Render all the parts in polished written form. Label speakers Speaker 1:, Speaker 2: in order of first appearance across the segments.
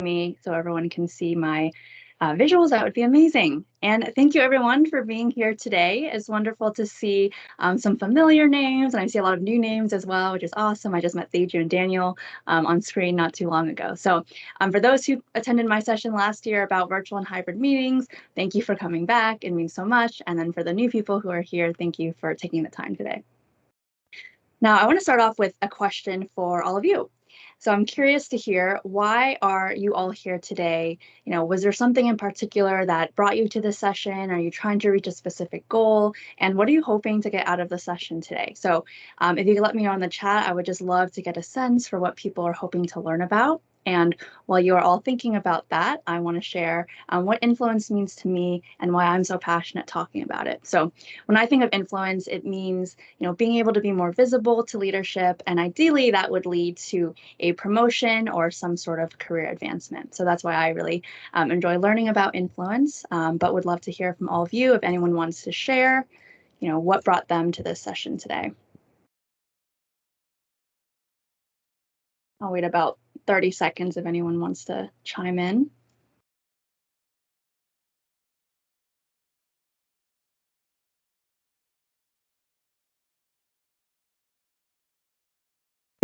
Speaker 1: me so everyone can see my visuals, that would be amazing. And thank you everyone for being here today. It's wonderful to see some familiar names, and I see a lot of new names as well, which is awesome. I just met Thaiju and Daniel on screen not too long ago. So for those who attended my session last year about virtual and hybrid meetings, thank you for coming back. It means so much. And then for the new people who are here, thank you for taking the time today. Now, I want to start off with a question for all of you. So I'm curious to hear, why are you all here today? Was there something in particular that brought you to this session? Are you trying to reach a specific goal? And what are you hoping to get out of the session today? So if you could let me know in the chat, I would just love to get a sense for what people are hoping to learn about. And while you are all thinking about that, I want to share what influence means to me and why I'm so passionate talking about it. So when I think of influence, it means being able to be more visible to leadership, and ideally that would lead to a promotion or some sort of career advancement. So that's why I really enjoy learning about influence, but would love to hear from all of you if anyone wants to share, what brought them to this session today. I'll wait about 30 seconds if anyone wants to chime in.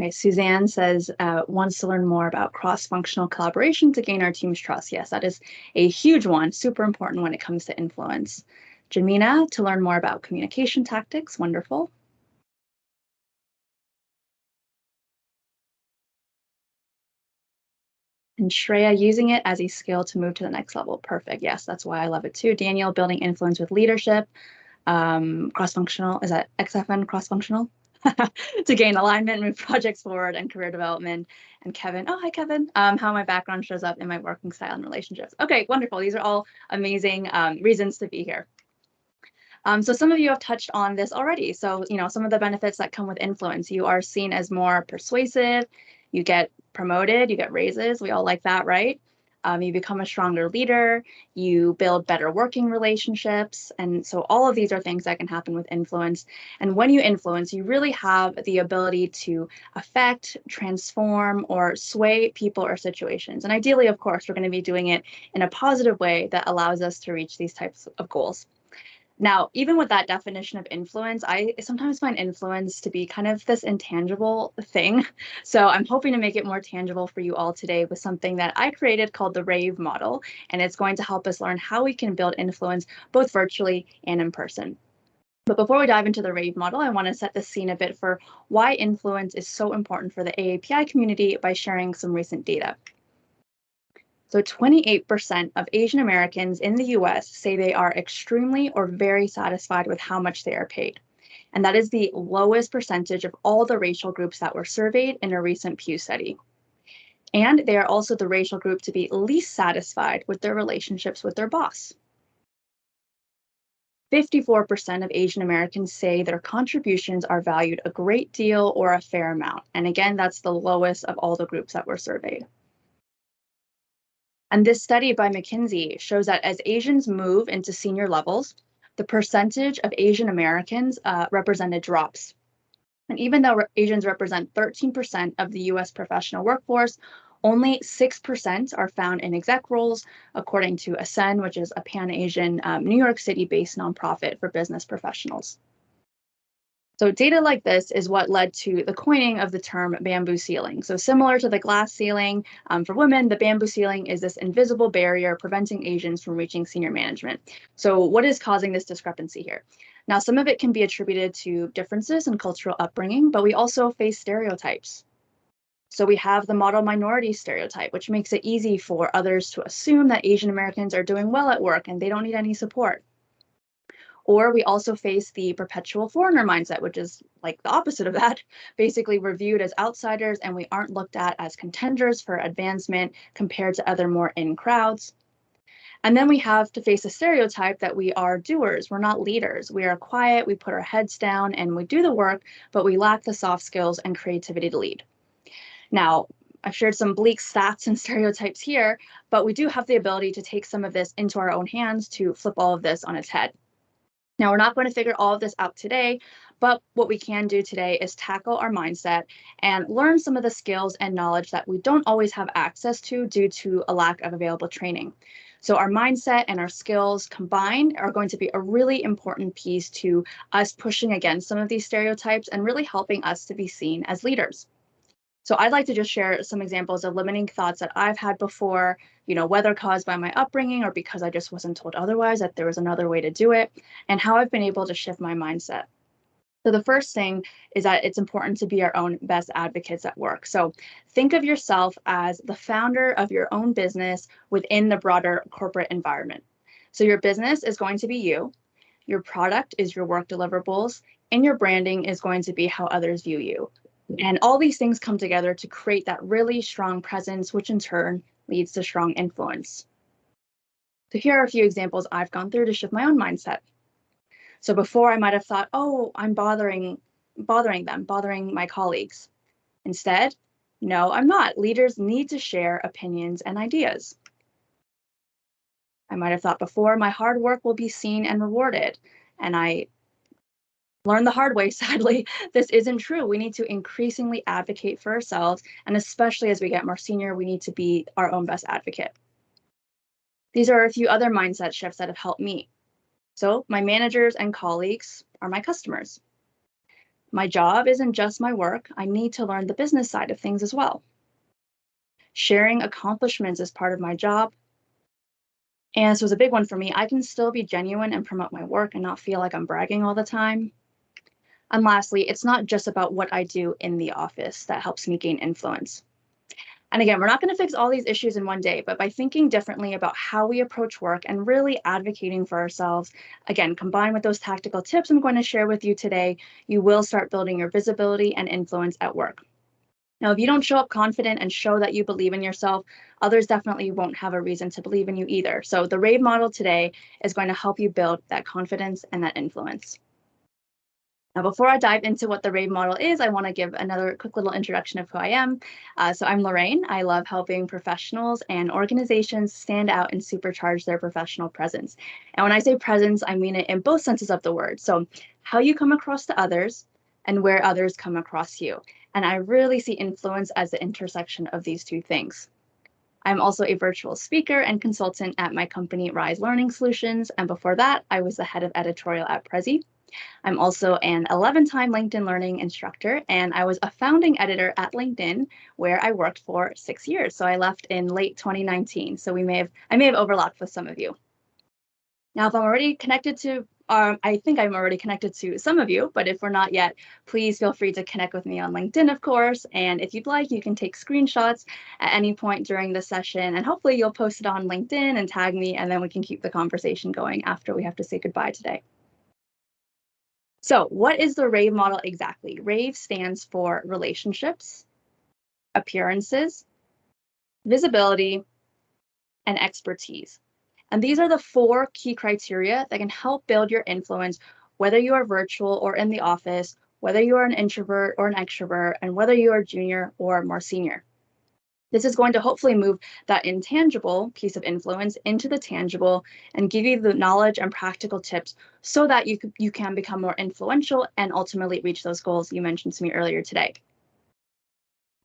Speaker 1: Okay, Suzanne says, wants to learn more about cross-functional collaboration to gain our team's trust. Yes, that is a huge one, super important when it comes to influence. Jamina, to learn more about communication tactics. Wonderful. And Shreya, using it as a skill to move to the next level. Perfect. Yes, that's why I love it too. Daniel, building influence with leadership. Cross-functional, is that XFN cross-functional? To gain alignment, move projects forward, and career development. And Kevin, oh, hi, Kevin. How my background shows up in my working style and relationships. Okay, wonderful. These are all amazing reasons to be here. So some of you have touched on this already. So, some of the benefits that come with influence: you are seen as more persuasive, you get promoted, you get raises. We all like that, right? You become a stronger leader, you build better working relationships. And so all of these are things that can happen with influence. And when you influence, you really have the ability to affect, transform, or sway people or situations. And ideally, of course, we're going to be doing it in a positive way that allows us to reach these types of goals. Now, even with that definition of influence, I sometimes find influence to be kind of this intangible thing. So I'm hoping to make it more tangible for you all today with something that I created called the RAVE model, and it's going to help us learn how we can build influence both virtually and in person. But before we dive into the RAVE model, I want to set the scene a bit for why influence is so important for the AAPI community by sharing some recent data. So 28% of Asian Americans in the US say they are extremely or very satisfied with how much they are paid. And that is the lowest percentage of all the racial groups that were surveyed in a recent Pew study. And they are also the racial group to be least satisfied with their relationships with their boss. 54% of Asian Americans say their contributions are valued a great deal or a fair amount. And again, that's the lowest of all the groups that were surveyed. And this study by McKinsey shows that as Asians move into senior levels, the percentage of Asian Americans represented drops. And even though Asians represent 13% of the US professional workforce, only 6% are found in exec roles, according to Ascend, which is a Pan-Asian New York City-based nonprofit for business professionals. So data like this is what led to the coining of the term bamboo ceiling. So similar to the glass ceiling, for women, the bamboo ceiling is this invisible barrier preventing Asians from reaching senior management. So what is causing this discrepancy here? Now, some of it can be attributed to differences in cultural upbringing, but we also face stereotypes. So we have the model minority stereotype, which makes it easy for others to assume that Asian Americans are doing well at work and they don't need any support. Or we also face the perpetual foreigner mindset, which is like the opposite of that. Basically, we're viewed as outsiders and we aren't looked at as contenders for advancement compared to other more in crowds. And then we have to face a stereotype that we are doers, we're not leaders. We are quiet, we put our heads down and we do the work, but we lack the soft skills and creativity to lead. Now, I've shared some bleak stats and stereotypes here, but we do have the ability to take some of this into our own hands to flip all of this on its head. Now, we're not going to figure all of this out today, But what we can do today is tackle our mindset and learn some of the skills and knowledge that we don't always have access to due to a lack of available training. So our mindset and our skills combined are going to be a really important piece to us pushing against some of these stereotypes and really helping us to be seen as leaders. So I'd like to just share some examples of limiting thoughts that I've had before, whether caused by my upbringing or because I just wasn't told otherwise that there was another way to do it, and how I've been able to shift my mindset. So the first thing is that it's important to be our own best advocates at work. So think of yourself as the founder of your own business within the broader corporate environment. So your business is going to be you, your product is your work deliverables, and your branding is going to be how others view you. And all these things come together to create that really strong presence, which in turn leads to strong influence. So here are a few examples I've gone through to shift my own mindset. So before I might have thought, oh, I'm bothering them, bothering my colleagues. Instead, no, I'm not. Leaders need to share opinions and ideas. I might have thought before, my hard work will be seen and rewarded. And I learned the hard way, sadly, this isn't true. We need to increasingly advocate for ourselves. And especially as we get more senior, we need to be our own best advocate. These are a few other mindset shifts that have helped me. So my managers and colleagues are my customers. My job isn't just my work. I need to learn the business side of things as well. Sharing accomplishments is part of my job. And this was a big one for me. I can still be genuine and promote my work and not feel like I'm bragging all the time. And lastly, it's not just about what I do in the office that helps me gain influence. And again, we're not going to fix all these issues in one day, but by thinking differently about how we approach work and really advocating for ourselves, again, combined with those tactical tips I'm going to share with you today, you will start building your visibility and influence at work. Now, if you don't show up confident and show that you believe in yourself, others definitely won't have a reason to believe in you either. So the RAVE model today is going to help you build that confidence and that influence. Now, before I dive into what the RAVE model is, I want to give another quick little introduction of who I am. So I'm Lorraine. I love helping professionals and organizations stand out and supercharge their professional presence. And when I say presence, I mean it in both senses of the word. So how you come across to others and where others come across you. And I really see influence as the intersection of these two things. I'm also a virtual speaker and consultant at my company, Rise Learning Solutions. And before that, I was the head of editorial at Prezi. I'm also an 11-time LinkedIn Learning instructor, and I was a founding editor at LinkedIn, where I worked for 6 years. So I left in late 2019. So I may have overlapped with some of you. Now, if I'm already connected to, I think I'm already connected to some of you, but if we're not yet, please feel free to connect with me on LinkedIn, of course. And if you'd like, you can take screenshots at any point during the session, and hopefully you'll post it on LinkedIn and tag me, and then we can keep the conversation going after we have to say goodbye today. So what is the RAVE model exactly? RAVE stands for relationships, appearances, visibility, and expertise. And these are the 4 key criteria that can help build your influence, whether you are virtual or in the office, whether you are an introvert or an extrovert, and whether you are junior or more senior. This is going to hopefully move that intangible piece of influence into the tangible and give you the knowledge and practical tips so that you can become more influential and ultimately reach those goals you mentioned to me earlier today.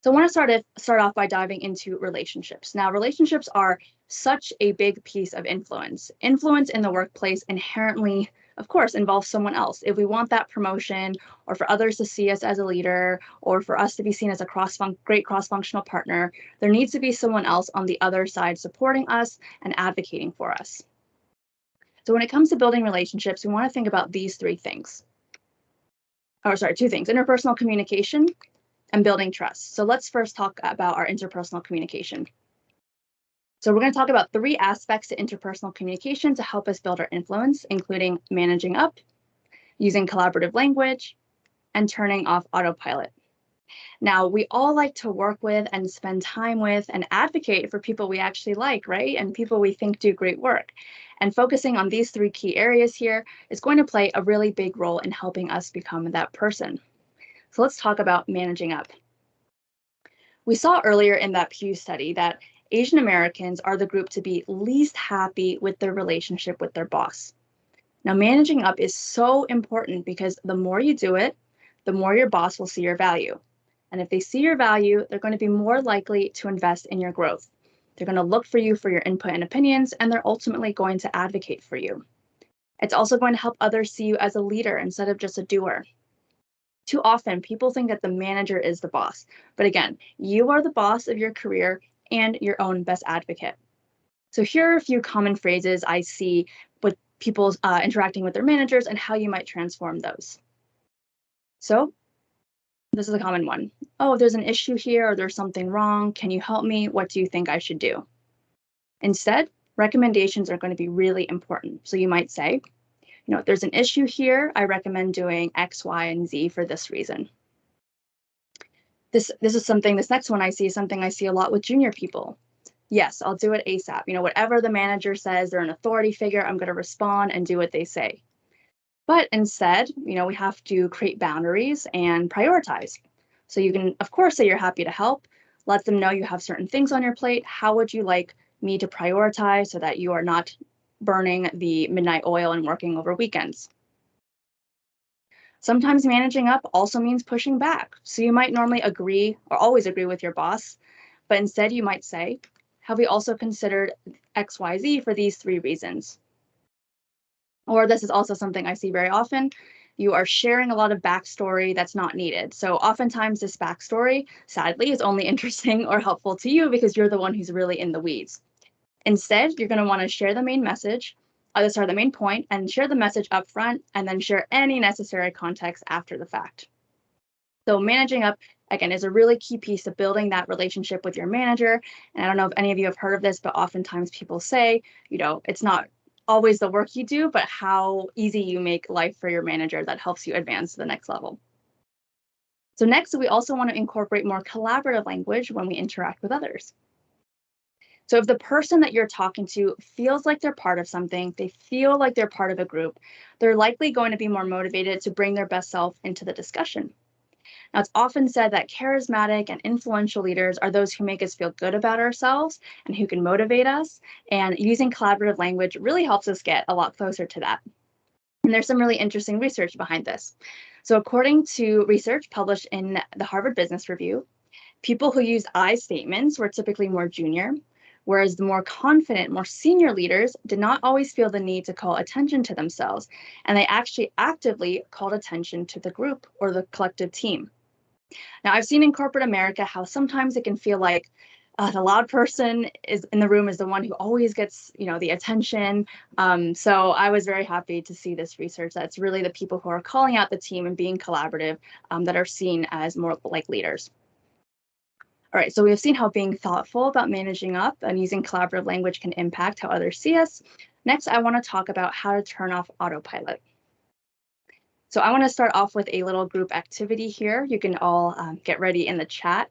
Speaker 1: So I want to start off by diving into relationships. Now, relationships are such a big piece of influence. Influence in the workplace inherently, of course, involves someone else. If we want that promotion, or for others to see us as a leader, or for us to be seen as a great cross-functional partner, there needs to be someone else on the other side supporting us and advocating for us. So when it comes to building relationships, we want to think about these 3 things. Or sorry, 2 things: interpersonal communication and building trust. So let's first talk about our interpersonal communication. So we're going to talk about 3 aspects to interpersonal communication to help us build our influence, including managing up, using collaborative language, and turning off autopilot. Now, we all like to work with and spend time with and advocate for people we actually like, right? And people we think do great work. And focusing on these 3 key areas here is going to play a really big role in helping us become that person. So let's talk about managing up. We saw earlier in that Pew study that Asian Americans are the group to be least happy with their relationship with their boss. Now, managing up is so important because the more you do it, the more your boss will see your value. And if they see your value, they're going to be more likely to invest in your growth. They're going to look for you for your input and opinions, and they're ultimately going to advocate for you. It's also going to help others see you as a leader instead of just a doer. Too often, people think that the manager is the boss. But again, you are the boss of your career and your own best advocate. So here are a few common phrases I see with people interacting with their managers and how you might transform those. So this is a common one. Oh, there's an issue here or there's something wrong. Can you help me? What do you think I should do? Instead, recommendations are going to be really important. So you might say, if there's an issue here, I recommend doing X, Y, and Z for this reason. This next one I see is something I see a lot with junior people. Yes, I'll do it ASAP. Whatever the manager says, they're an authority figure, I'm going to respond and do what they say. But instead, we have to create boundaries and prioritize. So you can, of course, say you're happy to help. Let them know you have certain things on your plate. How would you like me to prioritize so that you are not burning the midnight oil and working over weekends? Sometimes managing up also means pushing back. So you might normally agree or always agree with your boss, but instead you might say, have we also considered XYZ for these 3 reasons? Or this is also something I see very often. You are sharing a lot of backstory that's not needed. So oftentimes this backstory, sadly, is only interesting or helpful to you because you're the one who's really in the weeds. Instead, you're going to want to share the main message, the main point, and share the message up front, and then share any necessary context after the fact. So managing up, again, is a really key piece of building that relationship with your manager. And I don't know if any of you have heard of this, but oftentimes people say, it's not always the work you do, but how easy you make life for your manager that helps you advance to the next level. So next, we also want to incorporate more collaborative language when we interact with others. So if the person that you're talking to feels like they're part of something, they feel like they're part of a group, they're likely going to be more motivated to bring their best self into the discussion. Now, it's often said that charismatic and influential leaders are those who make us feel good about ourselves and who can motivate us. And using collaborative language really helps us get a lot closer to that. And there's some really interesting research behind this. So according to research published in the Harvard Business Review, people who used I statements were typically more junior, whereas the more confident, more senior leaders did not always feel the need to call attention to themselves, and they actually actively called attention to the group or the collective team. Now, I've seen in corporate America how sometimes it can feel like the loud person is in the room is the one who always gets, the attention. So I was very happy to see this research that's really the people who are calling out the team and being collaborative that are seen as more like leaders. All right, so we have seen how being thoughtful about managing up and using collaborative language can impact how others see us. Next, I want to talk about how to turn off autopilot. So I want to start off with a little group activity here. You can all get ready in the chat.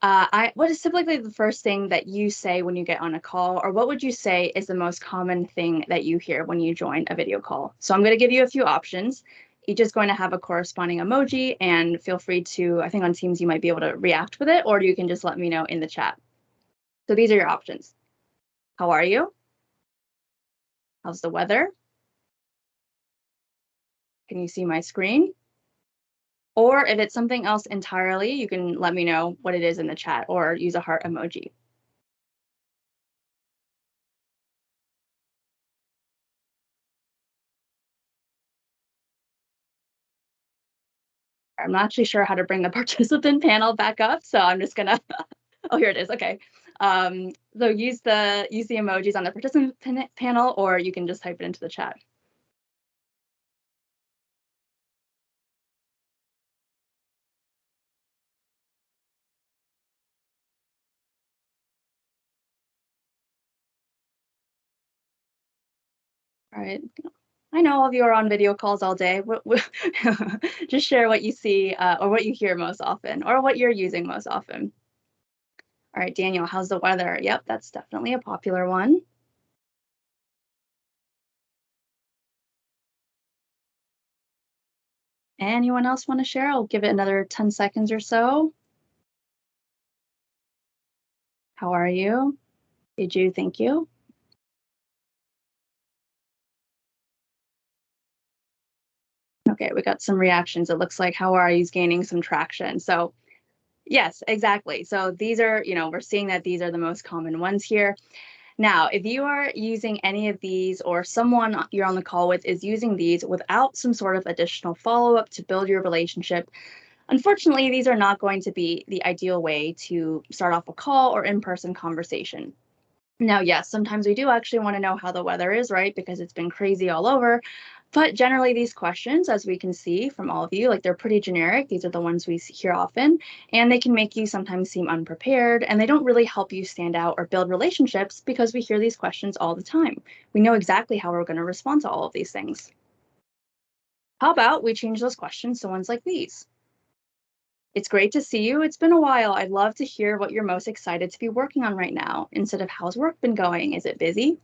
Speaker 1: What is typically the first thing that you say when you get on a call, or what would you say is the most common thing that you hear when you join a video call? So I'm going to give you a few options. Each is going to have a corresponding emoji, and feel free to, I think on Teams you might be able to react with it, or you can just let me know in the chat. So these are your options. How are you? How's the weather? Can you see my screen? Or if it's something else entirely, you can let me know what it is in the chat or use a heart emoji. I'm not actually sure how to bring the participant panel back up, so I'm just gonna, oh, here it is, okay. So use the emojis on the participant panel, or you can just type it into the chat. All right, I know all of you are on video calls all day. Just share what you see or what you hear most often, or what you're using most often. All right, Daniel, how's the weather? Yep, that's definitely a popular one. Anyone else want to share? I'll give it another 10 seconds or so. How are you? Did you? Thank you. Okay, we got some reactions. It looks like how are you's gaining some traction. So yes, exactly. So these are, we're seeing that these are the most common ones here. Now, if you are using any of these or someone you're on the call with is using these without some sort of additional follow-up to build your relationship, unfortunately, these are not going to be the ideal way to start off a call or in-person conversation. Now, yes, sometimes we do actually want to know how the weather is, right? Because it's been crazy all over. But generally, these questions, as we can see from all of you, like they're pretty generic. These are the ones we hear often, and they can make you sometimes seem unprepared, and they don't really help you stand out or build relationships because we hear these questions all the time. We know exactly how we're going to respond to all of these things. How about we change those questions to ones like these? It's great to see you. It's been a while. I'd love to hear what you're most excited to be working on right now, instead of how's work been going? Is it busy?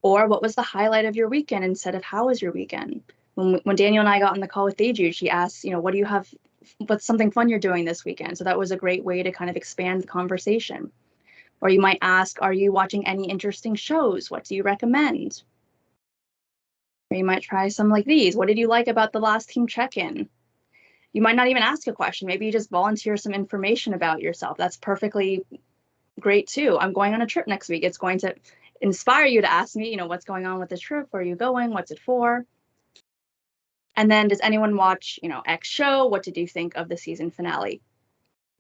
Speaker 1: Or what was the highlight of your weekend instead of how was your weekend? When Daniel and I got on the call with Deju, she asked, what do you have, what's something fun you're doing this weekend? So that was a great way to kind of expand the conversation. Or you might ask, are you watching any interesting shows? What do you recommend? Or you might try some like these. What did you like about the last team check-in? You might not even ask a question. Maybe you just volunteer some information about yourself. That's perfectly great too. I'm going on a trip next week. It's going to inspire you to ask me, what's going on with the trip? Where are you going? What's it for? And then does anyone watch, X show? What did you think of the season finale?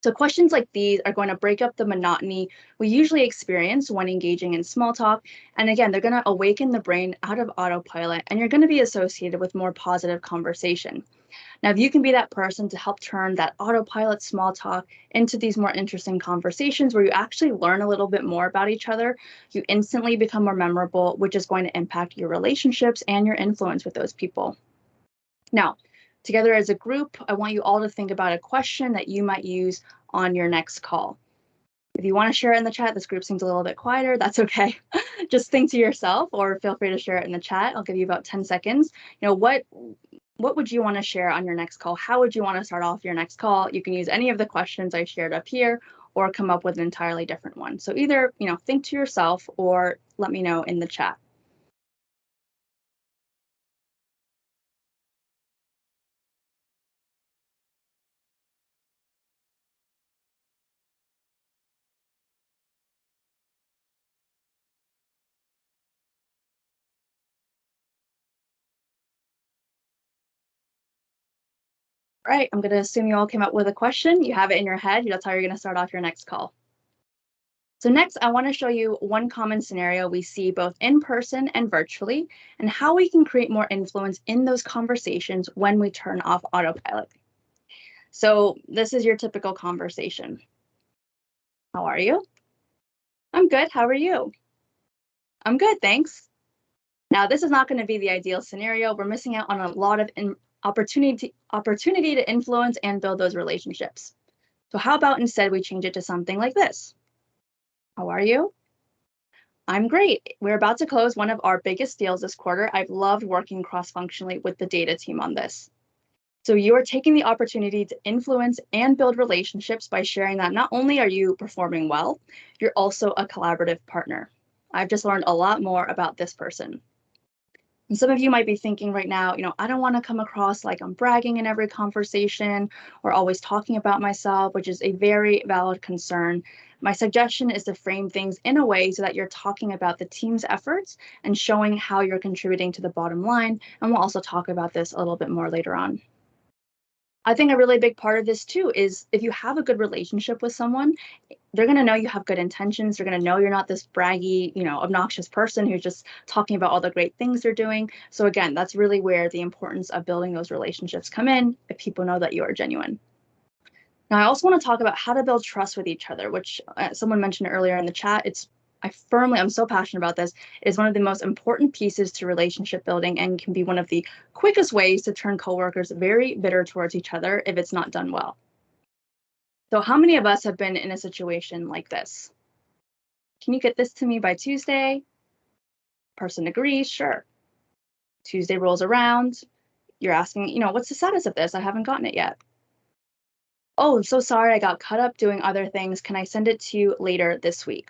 Speaker 1: So questions like these are going to break up the monotony we usually experience when engaging in small talk. And again, they're going to awaken the brain out of autopilot, and you're going to be associated with more positive conversation. Now, if you can be that person to help turn that autopilot small talk into these more interesting conversations where you actually learn a little bit more about each other, you instantly become more memorable, which is going to impact your relationships and your influence with those people. Now, together as a group, I want you all to think about a question that you might use on your next call. If you want to share it in the chat, this group seems a little bit quieter. That's okay. Just think to yourself, or feel free to share it in the chat. I'll give you about 10 seconds. What would you want to share on your next call? How would you want to start off your next call? You can use any of the questions I shared up here or come up with an entirely different one. So either, think to yourself or let me know in the chat. All right, I'm going to assume you all came up with a question. You have it in your head. That's how you're going to start off your next call. So next, I want to show you one common scenario we see both in person and virtually, and how we can create more influence in those conversations when we turn off autopilot. So this is your typical conversation. How are you? I'm good. How are you? I'm good, thanks. Now, this is not going to be the ideal scenario. We're missing out on a lot of opportunity to influence and build those relationships. So how about instead we change it to something like this? How are you? I'm great. We're about to close one of our biggest deals this quarter. I've loved working cross-functionally with the data team on this. So you are taking the opportunity to influence and build relationships by sharing that not only are you performing well, you're also a collaborative partner. I've just learned a lot more about this person. And some of you might be thinking right now, I don't want to come across like I'm bragging in every conversation or always talking about myself, which is a very valid concern. My suggestion is to frame things in a way so that you're talking about the team's efforts and showing how you're contributing to the bottom line. And we'll also talk about this a little bit more later on. I think a really big part of this too is if you have a good relationship with someone, they're going to know you have good intentions. They're going to know you're not this braggy, obnoxious person who's just talking about all the great things they're doing. So again, that's really where the importance of building those relationships come in, if people know that you are genuine. Now, I also want to talk about how to build trust with each other, which someone mentioned earlier in the chat. I'm so passionate about this. It is one of the most important pieces to relationship building and can be one of the quickest ways to turn coworkers very bitter towards each other if it's not done well. So how many of us have been in a situation like this? Can you get this to me by Tuesday? Person agrees, sure. Tuesday rolls around. You're asking, what's the status of this? I haven't gotten it yet. Oh, I'm so sorry. I got caught up doing other things. Can I send it to you later this week?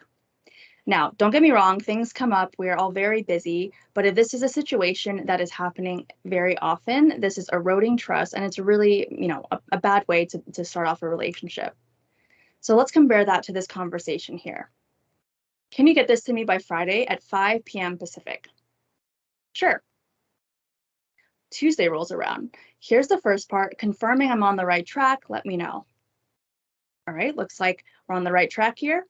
Speaker 1: Now, don't get me wrong, things come up. We are all very busy, but if this is a situation that is happening very often, this is eroding trust, and it's really, a bad way to start off a relationship. So let's compare that to this conversation here. Can you get this to me by Friday at 5 p.m. Pacific? Sure. Tuesday rolls around. Here's the first part, confirming I'm on the right track. Let me know. All right, looks like we're on the right track here.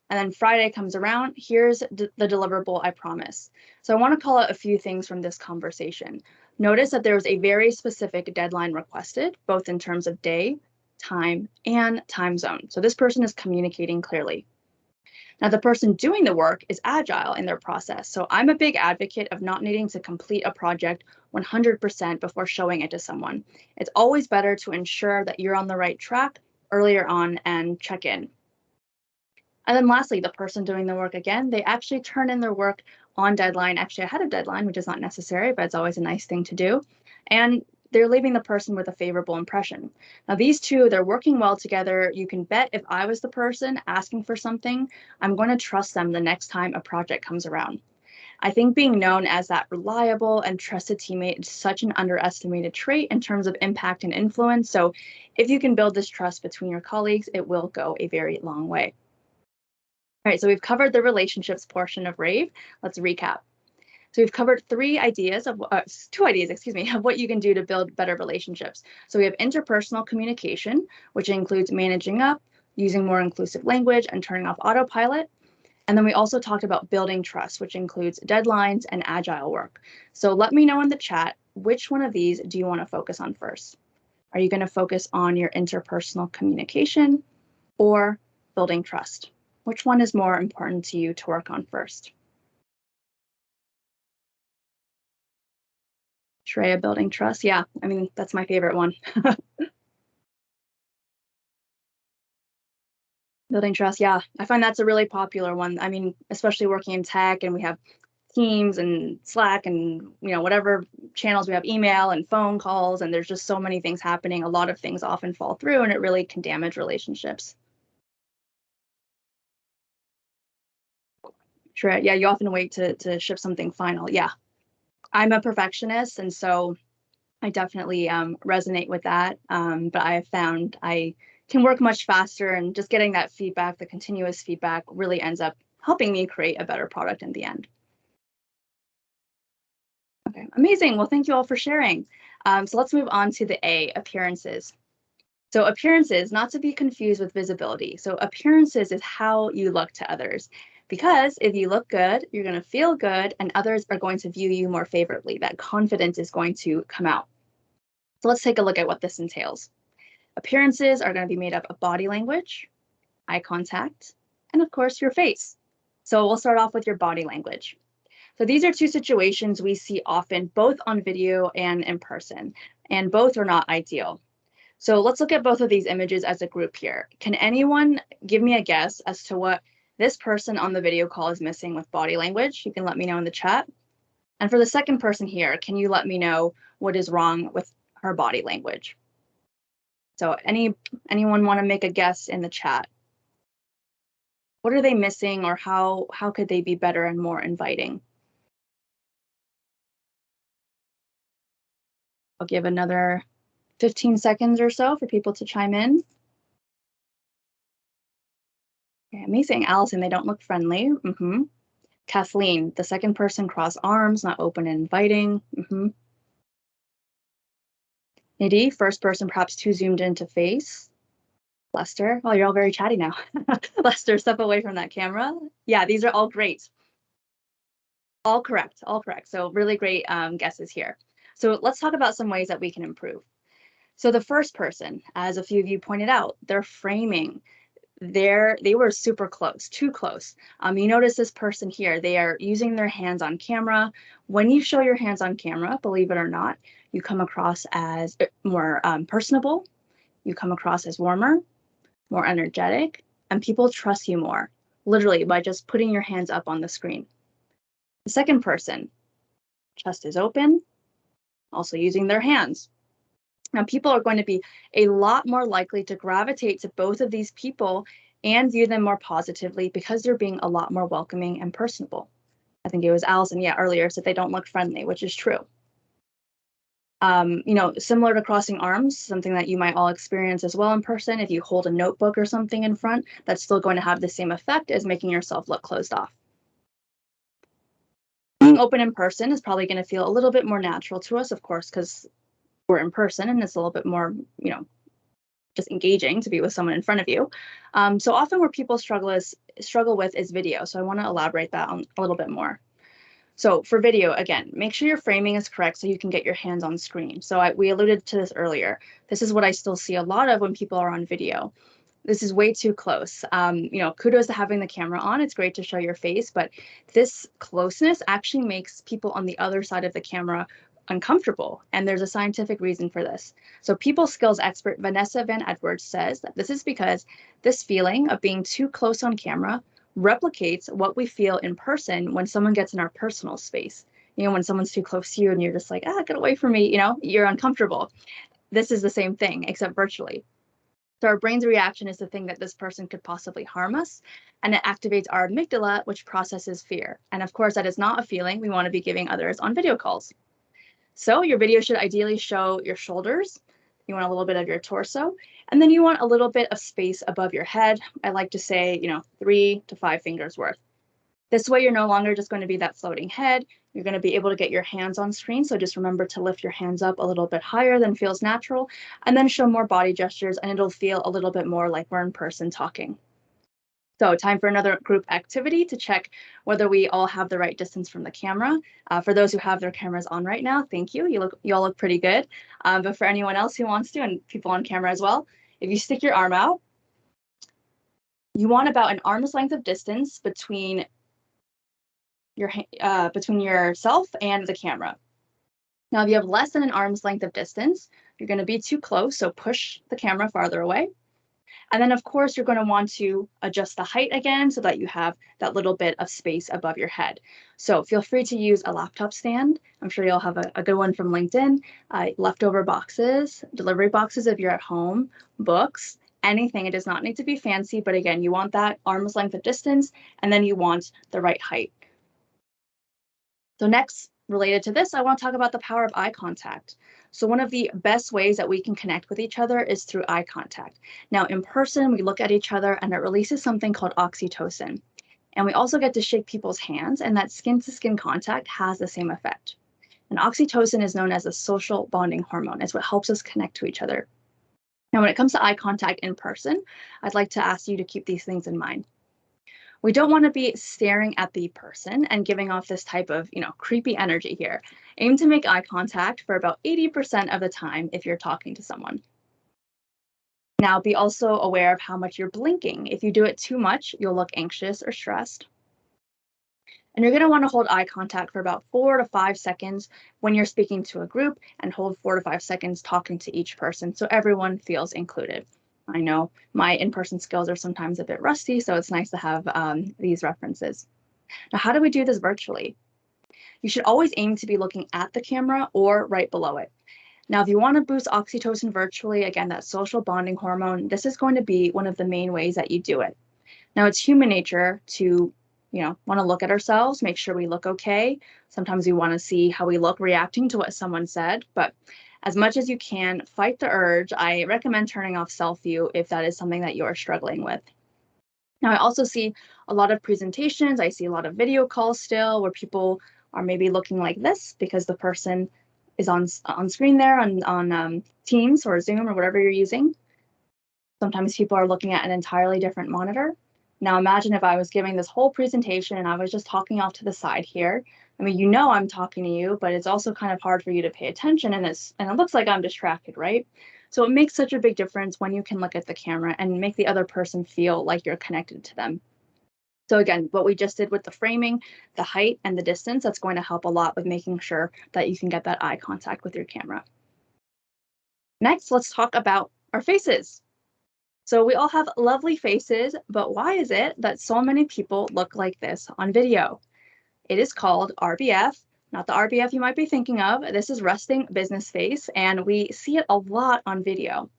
Speaker 1: And then Friday comes around, here's the deliverable I promise. So I want to call out a few things from this conversation. Notice that there was a very specific deadline requested, both in terms of day, time, and time zone. So this person is communicating clearly. Now, the person doing the work is agile in their process. So I'm a big advocate of not needing to complete a project 100% before showing it to someone. It's always better to ensure that you're on the right track earlier on and check in. And then lastly, the person doing the work again, they actually turn in their work on deadline, actually ahead of deadline, which is not necessary, but it's always a nice thing to do. And they're leaving the person with a favorable impression. Now, these two, they're working well together. You can bet if I was the person asking for something, I'm going to trust them the next time a project comes around. I think being known as that reliable and trusted teammate is such an underestimated trait in terms of impact and influence. So if you can build this trust between your colleagues, it will go a very long way. All right, so we've covered the relationships portion of RAVE. Let's recap. So we've covered two ideas, of what you can do to build better relationships. So we have interpersonal communication, which includes managing up, using more inclusive language, and turning off autopilot. And then we also talked about building trust, which includes deadlines and agile work. So let me know in the chat, which one of these do you want to focus on first? Are you going to focus on your interpersonal communication or building trust? Which one is more important to you to work on first? Shreya, building trust. Yeah, I mean, that's my favorite one. Building trust. Yeah, I find that's a really popular one. I mean, especially working in tech, and we have Teams and Slack and, whatever channels we have, email and phone calls, and there's just so many things happening. A lot of things often fall through, and it really can damage relationships. Sure. Yeah, you often wait to ship something final. Yeah, I'm a perfectionist, and so I definitely resonate with that. But I have found I can work much faster, and just getting that feedback, the continuous feedback, really ends up helping me create a better product in the end. Okay, amazing. Well, thank you all for sharing. So let's move on to the A, appearances. So appearances, not to be confused with visibility. So appearances is how you look to others. Because if you look good, you're going to feel good, and others are going to view you more favorably. That confidence is going to come out. So let's take a look at what this entails. Appearances are going to be made up of body language, eye contact, and of course, your face. So we'll start off with your body language. So these are two situations we see often, both on video and in person, and both are not ideal. So let's look at both of these images as a group here. Can anyone give me a guess as to what this person on the video call is missing with body language? You can let me know in the chat. And for the second person here, can you let me know what is wrong with her body language? So anyone want to make a guess in the chat? What are they missing, or how could they be better and more inviting? I'll give another 15 seconds or so for people to chime in. Okay, amazing. Allison, they don't look friendly. Kathleen, the second person cross arms, not open and inviting. Nidhi, first person perhaps too zoomed into face. Lester, well, you're all very chatty now. Lester, step away from that camera. Yeah, these are all great. All correct, all correct. So really great guesses here. So let's talk about some ways that we can improve. So the first person, as a few of you pointed out, their framing. They were super close, too close. You notice this person here, they are using their hands on camera. When you show your hands on camera, believe it or not, you come across as more personable, you come across as warmer, more energetic, and people trust you more, literally by just putting your hands up on the screen. The second person, chest is open, also using their hands. Now, people are going to be a lot more likely to gravitate to both of these people and view them more positively because they're being a lot more welcoming and personable. I think it was Allison, earlier said they don't look friendly, which is true. Similar to crossing arms, something that you might all experience as well in person. If you hold a notebook or something in front, that's still going to have the same effect as making yourself look closed off. Being open in person is probably going to feel a little bit more natural to us, of course, because we're in person and it's a little bit more, just engaging to be with someone in front of you. So often where people struggle with is video. So I want to elaborate that on a little bit more. So for video, again, make sure your framing is correct so you can get your hands on screen. So we alluded to this earlier. This is what I still see a lot of when people are on video. This is way too close. Kudos to having the camera on. It's great to show your face, but this closeness actually makes people on the other side of the camera uncomfortable. And there's a scientific reason for this. So people skills expert Vanessa Van Edwards says that this is because this feeling of being too close on camera replicates what we feel in person when someone gets in our personal space. When someone's too close to you and you're just like, get away from me, you're uncomfortable. This is the same thing, except virtually. So our brain's reaction is to think that this person could possibly harm us, and it activates our amygdala, which processes fear. And of course, that is not a feeling we want to be giving others on video calls. So your video should ideally show your shoulders. You want a little bit of your torso, and then you want a little bit of space above your head. I like to say, 3 to 5 fingers worth. This way, you're no longer just going to be that floating head. You're going to be able to get your hands on screen. So just remember to lift your hands up a little bit higher than feels natural, and then show more body gestures, and it'll feel a little bit more like we're in person talking. So time for another group activity to check whether we all have the right distance from the camera. For those who have their cameras on right now, thank you. You all look pretty good. But for anyone else who wants to, and people on camera as well, if you stick your arm out, you want about an arm's length of distance between yourself and the camera. Now, if you have less than an arm's length of distance, you're going to be too close, so push the camera farther away. And then, of course, you're going to want to adjust the height again so that you have that little bit of space above your head. So feel free to use a laptop stand. I'm sure you'll have a good one from LinkedIn, leftover boxes, delivery boxes if you're at home, books, anything. It does not need to be fancy, but again, you want that arm's length of distance, and then you want the right height. So next, related to this, I want to talk about the power of eye contact. So one of the best ways that we can connect with each other is through eye contact. Now, in person, we look at each other and it releases something called oxytocin. And we also get to shake people's hands, and that skin-to-skin contact has the same effect. And oxytocin is known as a social bonding hormone. It's what helps us connect to each other. Now, when it comes to eye contact in person, I'd like to ask you to keep these things in mind. We don't want to be staring at the person and giving off this type of, creepy energy here. Aim to make eye contact for about 80% of the time if you're talking to someone. Now, be also aware of how much you're blinking. If you do it too much, you'll look anxious or stressed. And you're going to want to hold eye contact for about 4 to 5 seconds when you're speaking to a group, and hold 4 to 5 seconds talking to each person so everyone feels included. I know my in-person skills are sometimes a bit rusty, so it's nice to have these references. Now, how do we do this virtually? You should always aim to be looking at the camera or right below it. Now, if you want to boost oxytocin virtually, again, that social bonding hormone, this is going to be one of the main ways that you do it. Now, it's human nature to, want to look at ourselves, make sure we look okay. Sometimes we want to see how we look reacting to what someone said, but as much as you can, fight the urge. I recommend turning off self-view if that is something that you are struggling with. Now, I also see a lot of presentations. I see a lot of video calls still where people are maybe looking like this because the person is on screen there on Teams or Zoom or whatever you're using. Sometimes people are looking at an entirely different monitor. Now, imagine if I was giving this whole presentation and I was just talking off to the side here. I mean, I'm talking to you, but it's also kind of hard for you to pay attention, and it looks like I'm distracted, right? So it makes such a big difference when you can look at the camera and make the other person feel like you're connected to them. So again, what we just did with the framing, the height, and the distance, that's going to help a lot with making sure that you can get that eye contact with your camera. Next, let's talk about our faces. So we all have lovely faces, but why is it that so many people look like this on video? It is called RBF, not the RBF you might be thinking of. This is resting business face, and we see it a lot on video.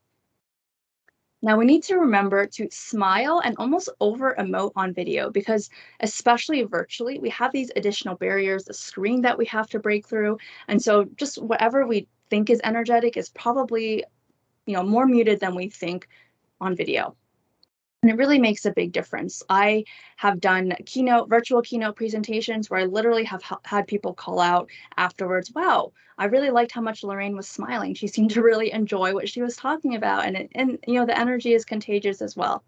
Speaker 1: Now we need to remember to smile and almost over emote on video because especially virtually, we have these additional barriers, the screen that we have to break through. And so just whatever we think is energetic is probably, more muted than we think on video. And it really makes a big difference. I have done virtual keynote presentations where I literally have had people call out afterwards, wow, I really liked how much Lorraine was smiling. She seemed to really enjoy what she was talking about. And the energy is contagious as well.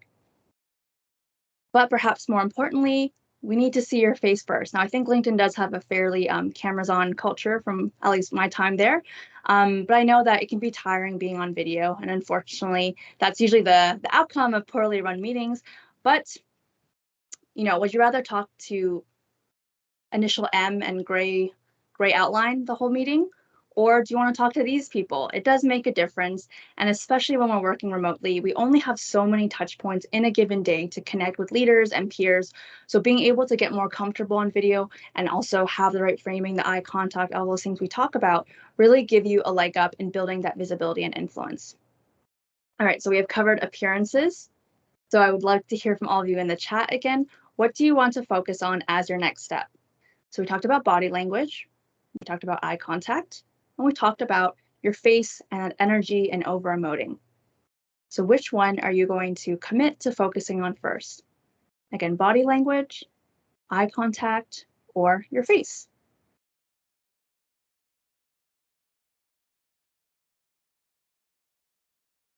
Speaker 1: But perhaps more importantly, we need to see your face first. Now, I think LinkedIn does have a fairly cameras on culture from at least my time there. But I know that it can be tiring being on video. And unfortunately, that's usually the outcome of poorly run meetings. But, would you rather talk to initial M and gray outline the whole meeting? Or do you want to talk to these people? It does make a difference. And especially when we're working remotely, we only have so many touch points in a given day to connect with leaders and peers. So being able to get more comfortable on video and also have the right framing, the eye contact, all those things we talk about really give you a leg up in building that visibility and influence. All right, so we have covered appearances. So I would love to hear from all of you in the chat again. What do you want to focus on as your next step? So we talked about body language, we talked about eye contact, and we talked about your face and energy and over emoting. So which one are you going to commit to focusing on first? Again, body language, eye contact, or your face?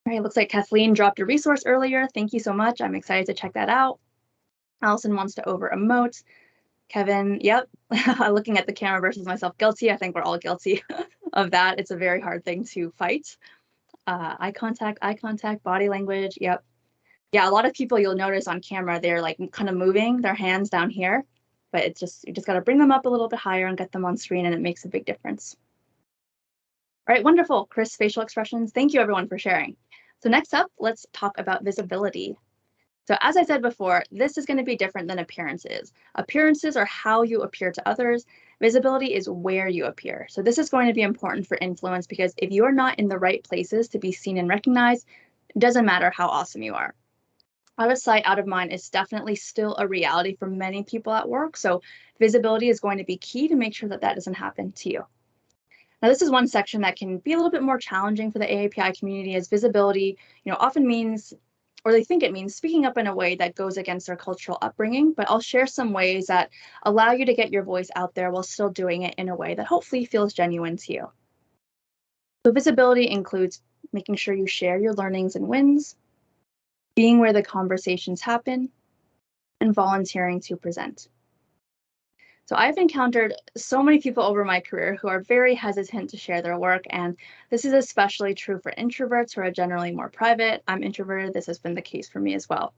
Speaker 1: All right, looks like Kathleen dropped a resource earlier. Thank you so much. I'm excited to check that out. Allison wants to over emote. Kevin, yep, looking at the camera versus myself, guilty. I think we're all guilty of that. It's a very hard thing to fight. Eye contact, body language, yep. Yeah, a lot of people you'll notice on camera, they're like kind of moving their hands down here, but you just got to bring them up a little bit higher and get them on screen, and it makes a big difference. All right, wonderful. Chris, facial expressions. Thank you everyone for sharing. So next up, let's talk about visibility. So as I said before, this is going to be different than appearances. Appearances are how you appear to others. Visibility is where you appear. So this is going to be important for influence because if you are not in the right places to be seen and recognized, it doesn't matter how awesome you are. Out of sight, out of mind is definitely still a reality for many people at work. So visibility is going to be key to make sure that that doesn't happen to you. Now, this is one section that can be a little bit more challenging for the AAPI community as visibility, often means, or they think it means speaking up in a way that goes against their cultural upbringing, but I'll share some ways that allow you to get your voice out there while still doing it in a way that hopefully feels genuine to you. So visibility includes making sure you share your learnings and wins, being where the conversations happen, and volunteering to present. So I've encountered so many people over my career who are very hesitant to share their work, and this is especially true for introverts who are generally more private. I'm introverted. This has been the case for me as well.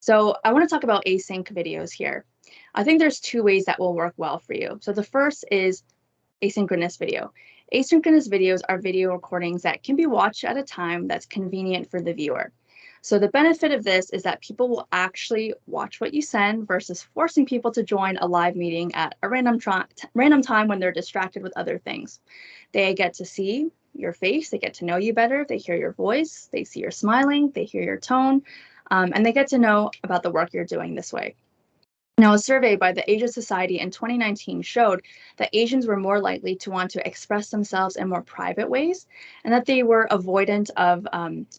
Speaker 1: So I want to talk about async videos here. I think there's two ways that will work well for you. So the first is asynchronous video. Asynchronous videos are video recordings that can be watched at a time that's convenient for the viewer. So the benefit of this is that people will actually watch what you send versus forcing people to join a live meeting at a random time when they're distracted with other things. They get to see your face, they get to know you better, they hear your voice, they see you're smiling, they hear your tone, and they get to know about the work you're doing this way. Now, a survey by the Asia Society in 2019 showed that Asians were more likely to want to express themselves in more private ways and that they were avoidant of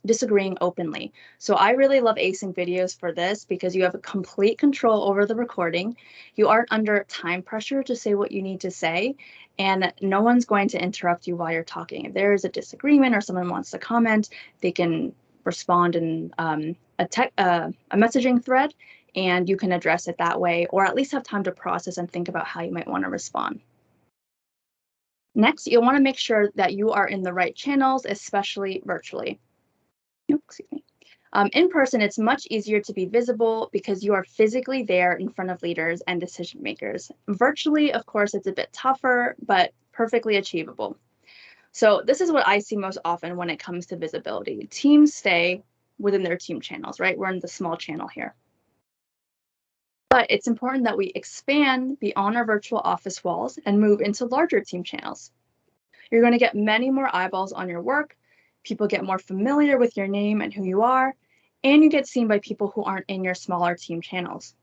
Speaker 1: disagreeing openly. So I really love async videos for this because you have complete control over the recording. You aren't under time pressure to say what you need to say, and no one's going to interrupt you while you're talking. If there is a disagreement or someone wants to comment, they can respond in a messaging thread, and you can address it that way, or at least have time to process and think about how you might want to respond. Next, you'll want to make sure that you are in the right channels, especially virtually. Excuse me. In person, it's much easier to be visible because you are physically there in front of leaders and decision makers. Virtually, of course, it's a bit tougher, but perfectly achievable. So this is what I see most often when it comes to visibility. Teams stay within their team channels, right? We're in the small channel here. But it's important that we expand beyond our virtual office walls and move into larger team channels. You're going to get many more eyeballs on your work. People get more familiar with your name and who you are, and you get seen by people who aren't in your smaller team channels.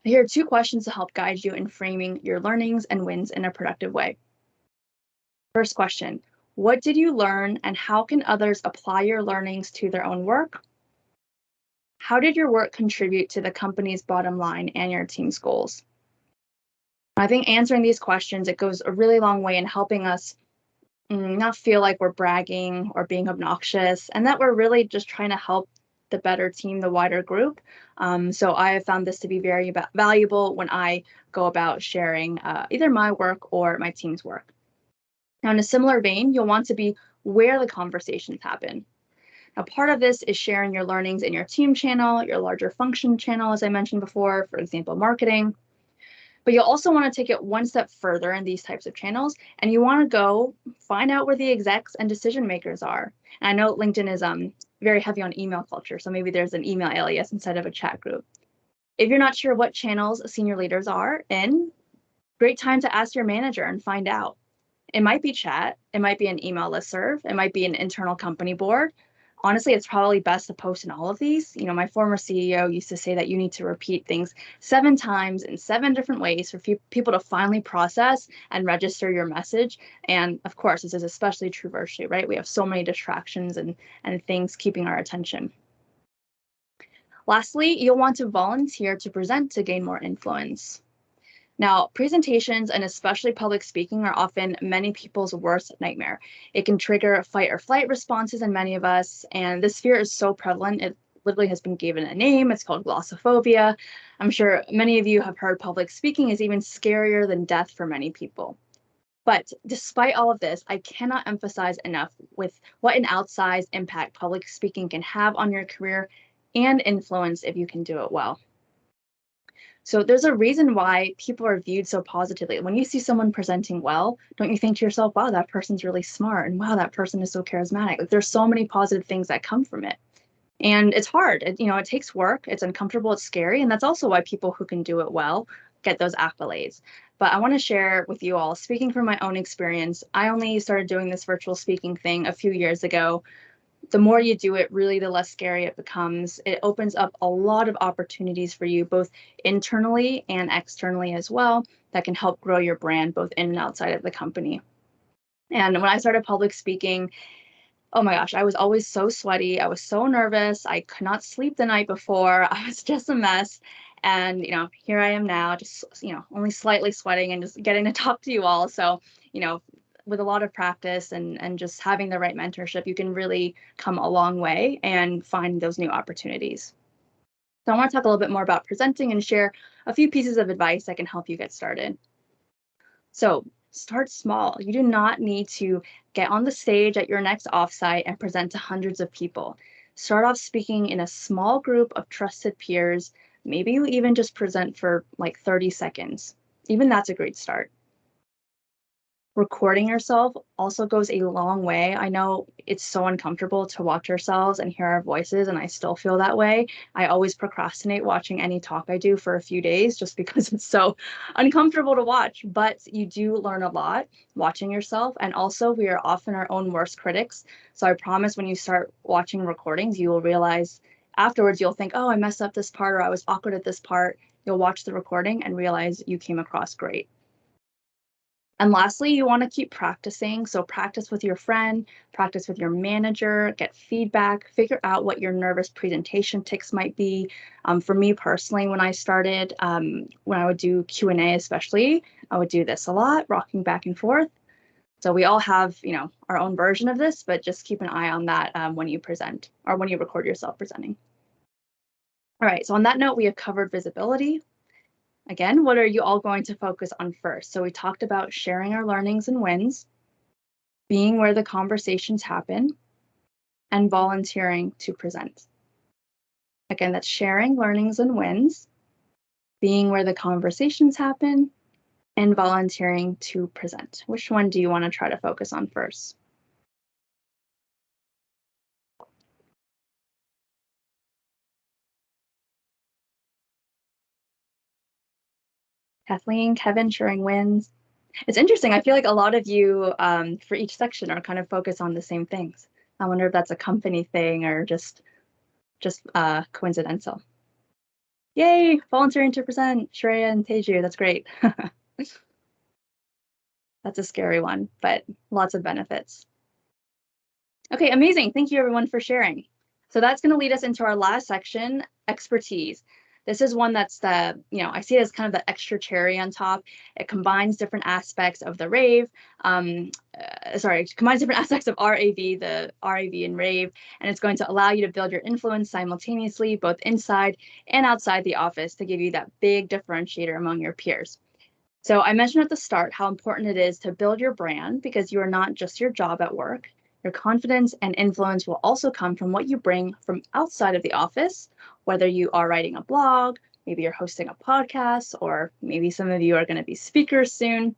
Speaker 1: Here are 2 questions to help guide you in framing your learnings and wins in a productive way. First question, what did you learn and how can others apply your learnings to their own work? How did your work contribute to the company's bottom line and your team's goals? I think answering these questions, it goes a really long way in helping us not feel like we're bragging or being obnoxious, and that we're really just trying to help the better team, the wider group. So I have found this to be very valuable when I go about sharing either my work or my team's work. Now, in a similar vein, you'll want to be where the conversations happen. Now, part of this is sharing your learnings in your team channel, your larger function channel, as I mentioned before, for example, marketing. But you'll also want to take it one step further in these types of channels, and you want to go find out where the execs and decision makers are. And I know LinkedIn is very heavy on email culture, so maybe there's an email alias instead of a chat group. If you're not sure what channels senior leaders are in, great time to ask your manager and find out. It might be chat, it might be an email listserv, it might be an internal company board. Honestly, it's probably best to post in all of these. You know, my former CEO used to say that you need to repeat things 7 times in 7 different ways for people to finally process and register your message. And of course, this is especially true virtually, right? We have so many distractions and things keeping our attention. Lastly, you'll want to volunteer to present to gain more influence. Now, presentations and especially public speaking are often many people's worst nightmare. It can trigger fight or flight responses in many of us, and this fear is so prevalent, it literally has been given a name. It's called glossophobia. I'm sure many of you have heard public speaking is even scarier than death for many people. But despite all of this, I cannot emphasize enough with what an outsized impact public speaking can have on your career and influence if you can do it well. So there's a reason why people are viewed so positively. When you see someone presenting well, don't you think to yourself, wow, that person's really smart, and wow, that person is so charismatic. Like, there's so many positive things that come from it. And it's hard. It takes work. It's uncomfortable. It's scary. And that's also why people who can do it well get those accolades. But I want to share with you all, speaking from my own experience, I only started doing this virtual speaking thing a few years ago. The more you do it, really, the less scary it becomes. It opens up a lot of opportunities for you, both internally and externally as well, that can help grow your brand, both in and outside of the company. And when I started public speaking, oh my gosh, I was always so sweaty. I was so nervous. I could not sleep the night before. I was just a mess. And, here I am now, just, only slightly sweating and just getting to talk to you all. So, with a lot of practice and just having the right mentorship, you can really come a long way and find those new opportunities. So I want to talk a little bit more about presenting and share a few pieces of advice that can help you get started. So start small. You do not need to get on the stage at your next offsite and present to hundreds of people. Start off speaking in a small group of trusted peers. Maybe you even just present for like 30 seconds. Even that's a great start. Recording yourself also goes a long way. I know it's so uncomfortable to watch ourselves and hear our voices, and I still feel that way. I always procrastinate watching any talk I do for a few days just because it's so uncomfortable to watch. But you do learn a lot watching yourself, and also we are often our own worst critics. So I promise when you start watching recordings, you will realize afterwards you'll think, oh, I messed up this part, or I was awkward at this part. You'll watch the recording and realize you came across great. And lastly, you want to keep practicing. So practice with your friend, practice with your manager, get feedback, figure out what your nervous presentation tics might be. For me personally, when I started, when I would do Q&A especially, I would do this a lot, rocking back and forth. So we all have, our own version of this, but just keep an eye on that when you present or when you record yourself presenting. All right, so on that note, we have covered visibility. Again, what are you all going to focus on first? So we talked about sharing our learnings and wins, being where the conversations happen, and volunteering to present. Again, that's sharing learnings and wins, being where the conversations happen, and volunteering to present. Which one do you want to try to focus on first? Kathleen, Kevin, sharing wins. It's interesting. I feel like a lot of you for each section are kind of focused on the same things. I wonder if that's a company thing or just coincidental. Yay, volunteering to present, Shreya and Teju, that's great. That's a scary one, but lots of benefits. Okay, amazing. Thank you everyone for sharing. So that's going to lead us into our last section, expertise. This is one that's I see it as kind of the extra cherry on top. It combines different aspects of the rave, combines different aspects of RAV, the RAV and rave, and it's going to allow you to build your influence simultaneously, both inside and outside the office, to give you that big differentiator among your peers. So I mentioned at the start how important it is to build your brand, because you are not just your job at work. Your confidence and influence will also come from what you bring from outside of the office, whether you are writing a blog, maybe you're hosting a podcast, or maybe some of you are going to be speakers soon.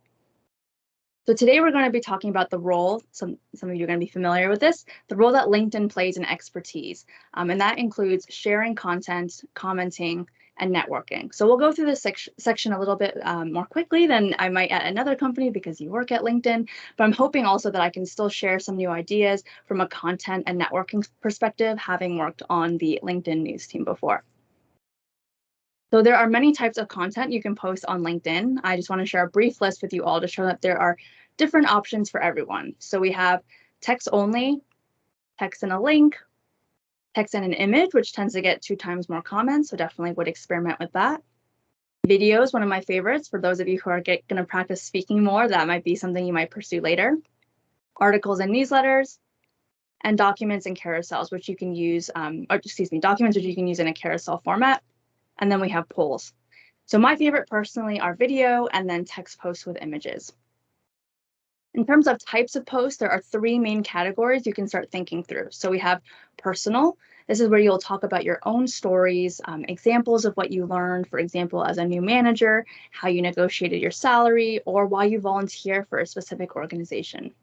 Speaker 1: So today we're going to be talking about the role, some of you are going to be familiar with this, the role that LinkedIn plays in expertise. And that includes sharing content, commenting, and networking. So we'll go through this section a little bit more quickly than I might at another company because you work at LinkedIn, but I'm hoping also that I can still share some new ideas from a content and networking perspective, having worked on the LinkedIn news team before. So there are many types of content you can post on LinkedIn. I just want to share a brief list with you all to show that there are different options for everyone. So we have text only, text and a link, text and an image, which tends to get 2 times more comments, so definitely would experiment with that. Videos, one of my favorites. For those of you who are going to practice speaking more, that might be something you might pursue later. Articles and newsletters, and documents and carousels, which you can use, documents which you can use in a carousel format. And then we have polls. So my favorite personally are video and then text posts with images. In terms of types of posts, there are 3 main categories you can start thinking through. So we have personal. This is where you'll talk about your own stories, examples of what you learned, for example, as a new manager, how you negotiated your salary, or why you volunteer for a specific organization.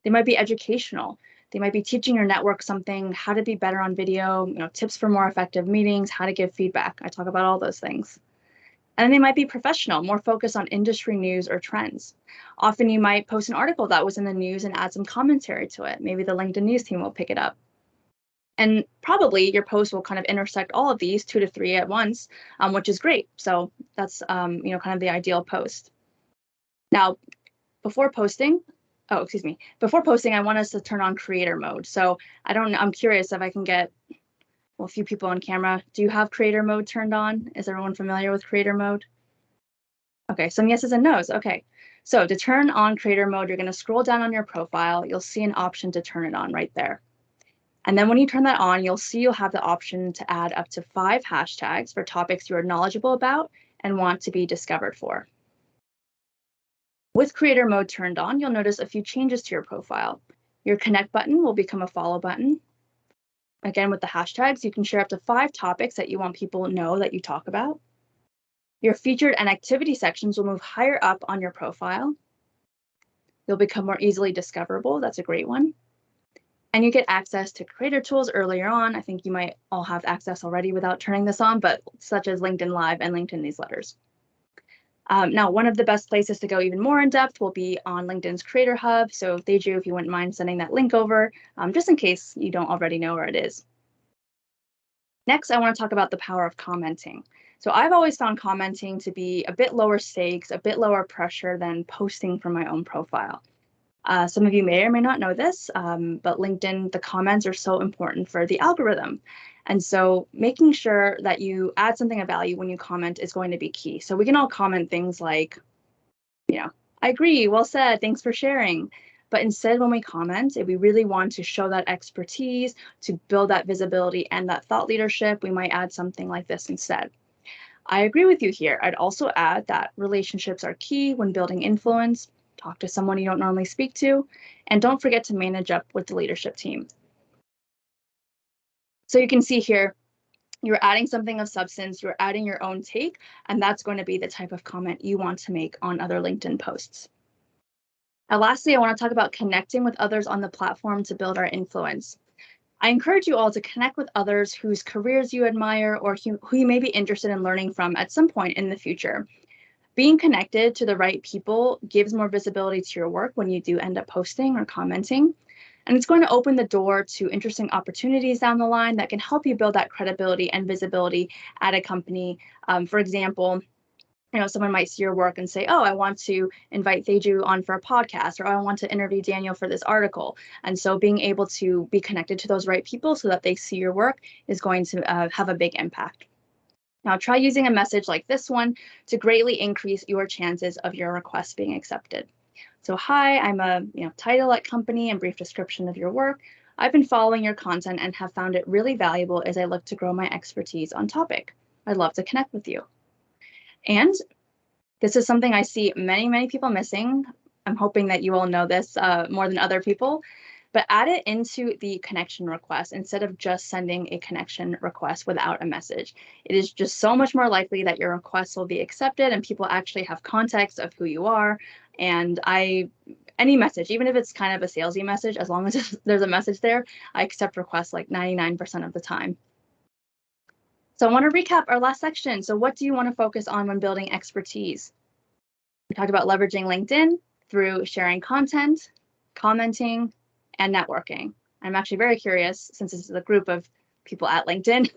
Speaker 1: They might be educational. They might be teaching your network something, how to be better on video, tips for more effective meetings, how to give feedback. I talk about all those things. And they might be professional, more focused on industry news or trends. Often you might post an article that was in the news and add some commentary to it. Maybe the LinkedIn news team will pick it up. And probably your post will kind of intersect all of these 2 to 3 at once, which is great. So that's kind of the ideal post. Now, before posting, I want us to turn on creator mode. So I'm curious if I can get a few people on camera. Do you have creator mode turned on? Is everyone familiar with creator mode? Okay, some yeses and nos. Okay, so to turn on creator mode, you're going to scroll down on your profile. You'll see an option to turn it on right there. And then when you turn that on, you'll have the option to add up to 5 hashtags for topics you are knowledgeable about and want to be discovered for. With creator mode turned on, you'll notice a few changes to your profile. Your connect button will become a follow button. Again, with the hashtags, you can share up to 5 topics that you want people to know that you talk about. Your featured and activity sections will move higher up on your profile. You'll become more easily discoverable. That's a great one. And you get access to creator tools earlier on. I think you might all have access already without turning this on, but such as LinkedIn Live and LinkedIn newsletters. Now, one of the best places to go even more in depth will be on LinkedIn's Creator Hub. So Teju, if you wouldn't mind sending that link over, just in case you don't already know where it is. Next, I want to talk about the power of commenting. So I've always found commenting to be a bit lower stakes, a bit lower pressure than posting from my own profile. Some of you may or may not know this, but LinkedIn, the comments are so important for the algorithm. And so making sure that you add something of value when you comment is going to be key. So we can all comment things like, I agree, well said, thanks for sharing. But instead, when we comment, if we really want to show that expertise, to build that visibility and that thought leadership, we might add something like this instead. I agree with you here. I'd also add that relationships are key when building influence. Talk to someone you don't normally speak to, and don't forget to manage up with the leadership team. So you can see here, you're adding something of substance, you're adding your own take, and that's going to be the type of comment you want to make on other LinkedIn posts. And lastly, I want to talk about connecting with others on the platform to build our influence. I encourage you all to connect with others whose careers you admire or who you may be interested in learning from at some point in the future. Being connected to the right people gives more visibility to your work when you do end up posting or commenting. And it's going to open the door to interesting opportunities down the line that can help you build that credibility and visibility at a company. For example, someone might see your work and say, oh, I want to invite Teju on for a podcast, or I want to interview Daniel for this article. And so being able to be connected to those right people so that they see your work is going to have a big impact. Now try using a message like this one to greatly increase your chances of your request being accepted. So hi, I'm a title at company and brief description of your work. I've been following your content and have found it really valuable as I look to grow my expertise on topic. I'd love to connect with you. And this is something I see many people missing. I'm hoping that you all know this more than other people, but add it into the connection request instead of just sending a connection request without a message. It is just so much more likely that your request will be accepted and people actually have context of who you are. And any message, even if it's kind of a salesy message, as long as there's a message there, I accept requests like 99% of the time. So I want to recap our last section. So what do you want to focus on when building expertise? We talked about leveraging LinkedIn through sharing content, commenting, and networking. I'm actually very curious, since this is a group of people at LinkedIn,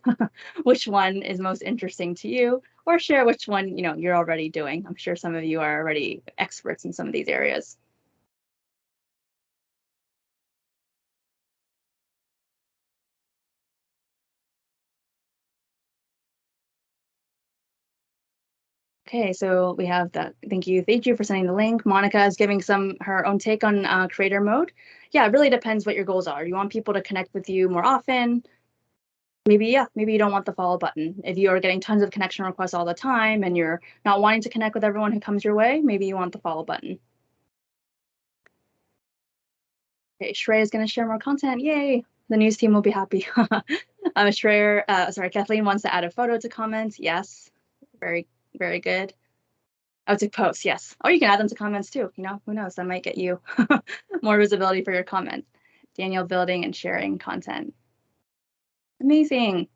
Speaker 1: which one is most interesting to you, or share which one you're already doing. I'm sure some of you are already experts in some of these areas. Okay, so we have that. Thank you for sending the link. Monica is giving her own take on creator mode. Yeah, it really depends what your goals are. You want people to connect with you more often. Maybe you don't want the follow button. If you are getting tons of connection requests all the time and you're not wanting to connect with everyone who comes your way, maybe you want the follow button. Okay, Shreya is going to share more content. Yay! The news team will be happy. Kathleen wants to add a photo to comments. Yes, very good. Oh, to posts, yes. Or you can add them to comments too. Who knows? That might get you more visibility for your comment. Daniel building and sharing content. Amazing.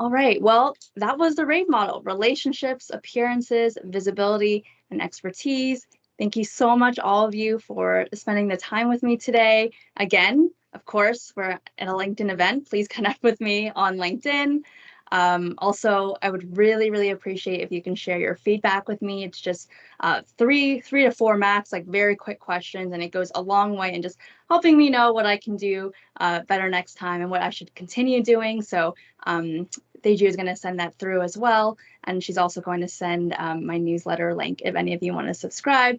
Speaker 1: All right, well, that was the RAVE model: relationships, appearances, visibility, and expertise. Thank you so much, all of you, for spending the time with me today. Again, of course, we're at a LinkedIn event. Please connect with me on LinkedIn. Also, I would really appreciate if you can share your feedback with me. It's just 3 to 4 max, like very quick questions, and it goes a long way in just helping me know what I can do better next time and what I should continue doing. So Teju is going to send that through as well, and she's also going to send my newsletter link if any of you want to subscribe.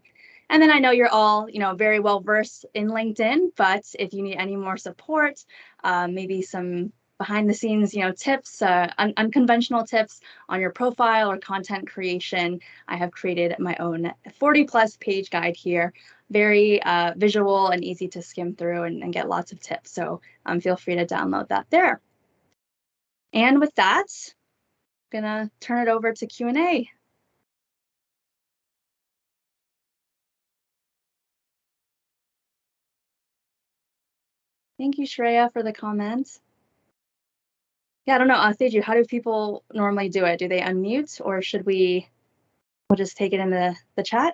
Speaker 1: And then I know you're all, very well versed in LinkedIn, but if you need any more support, maybe some behind the scenes, tips, unconventional tips on your profile or content creation, I have created my own 40+ page guide here. Very visual and easy to skim through and get lots of tips. So feel free to download that there. And with that, I'm gonna turn it over to Q&A. Thank you, Shreya, for the comments. Yeah, I don't know, Teju, how do people normally do it? Do they unmute, or should we'll just take it in the chat?